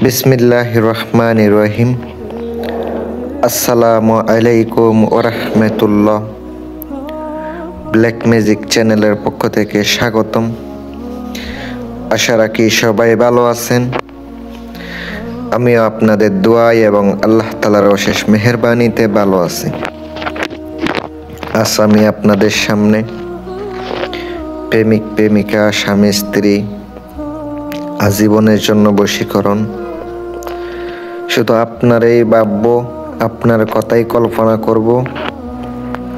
বিসমিল্লাহির রহমানির রহিম। আসসালামু আলাইকুম ওয়া রাহমাতুল্লাহ। ব্ল্যাক ম্যাজিক চ্যানেলের পক্ষ থেকে স্বাগতম। আশা রাখি সবাই ভালো আছেন। আমিও আপনাদের দোয়ায় এবং আল্লাহ তাআলার অশেষ মেহেরবানিতে ভালো আছি। আজ আমি আপনাদের সামনে প্রেমিক প্রেমিকা, স্বামী স্ত্রী আজীবনের জন্য বশীকরণ, শুধু আপনারই ভাববো, আপনার কথাই কল্পনা করব,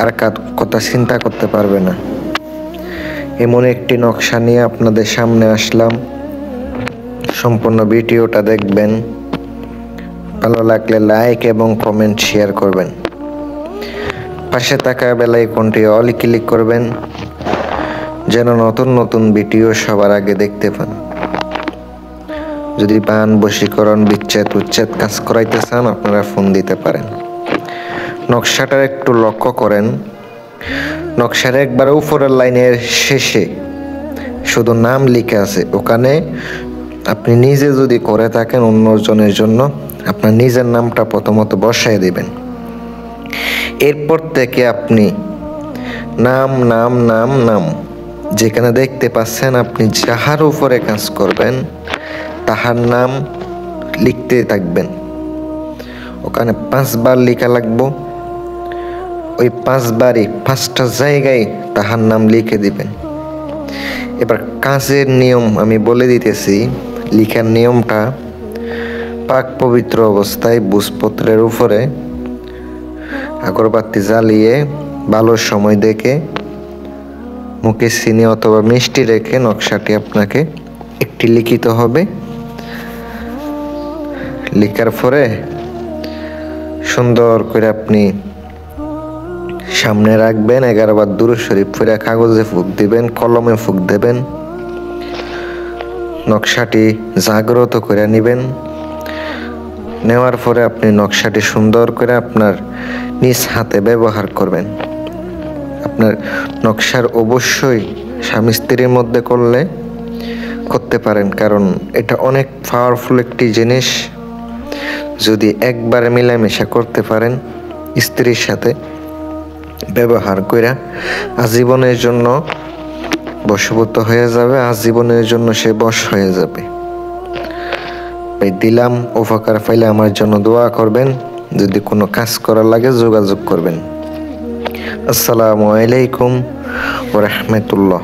আর কথা চিন্তা করতে পারবে না, এমন একটি নকশা নিয়ে আপনাদের সামনে আসলাম। সম্পূর্ণ ভিডিওটা দেখবেন, ভালো লাগলে লাইক এবং কমেন্ট শেয়ার করবেন। পাশে থাকা বেল আইকনটি অল ক্লিক করবেন, যেন নতুন নতুন ভিডিও সবার আগে দেখতে পান। যদি পান বশীকরণ, বিচ্ছেদ, উচ্ছেদ কাজ করাইতে চান, আপনারা ফোন দিতে পারেন। নকশাটা একটু লক্ষ্য করেন। নকশার একবার উপরের লাইনের শেষে শুধু নাম লিখে আছে। ওখানে আপনি নিজে যদি করে থাকেন অন্যজনের জন্য, আপনার নিজের নামটা প্রথমত বসাই দিবেন। এরপর থেকে আপনি নাম নাম নাম নাম যেখানে দেখতে পাচ্ছেন, আপনি যাহার উপরে কাজ করবেন তাহার নাম লিখতে থাকবেন। ওখানে 5 বার লেখা লাগবো। ওই 5 বারই 5টা জায়গায় তাহার নাম লিখে দিবেন। এবার কাজের নিয়ম আমি বলে দিতেছি। লিখার নিয়মটা, পাক পবিত্র অবস্থায় ভোজপত্রের উপরে আগরবাতি জ্বালিয়ে ভালো সময় দেখে মুখে চিনি অথবা মিষ্টি রেখে নকশাটি আপনাকে একটি লিখিত হবে। লিখার পরে সুন্দর করে আপনি সামনে রাখবেন। 11 বার দুরূদ শরীফ পড়ে কাগজে ফুঁক দিবেন, কলমে ফুঁক দেবেন। নকশাটি জাগ্রত করে নেবেন। নেওয়ার পরে আপনি নকশাটি সুন্দর করে আপনার নিজ হাতে ব্যবহার করবেন। আপনার নকশার অবশ্যই স্বামী স্ত্রীর মধ্যে করতে পারেন, কারণ এটা অনেক পাওয়ারফুল একটি জিনিস। যদি একবার মিলামেশা করতে পারেন স্ত্রীর সাথে, ব্যবহার করে আজীবনের জন্য বশীভূত হয়ে যাবে, আজীবনের জন্য সে বশ হয়ে যাবে। দিলাম, উপকার পাইলে আমার জন্য দোয়া করবেন। যদি কোনো কাজ করার লাগে যোগাযোগ করবেন। আসসালামু আলাইকুম ওয়া রাহমাতুল্লাহ।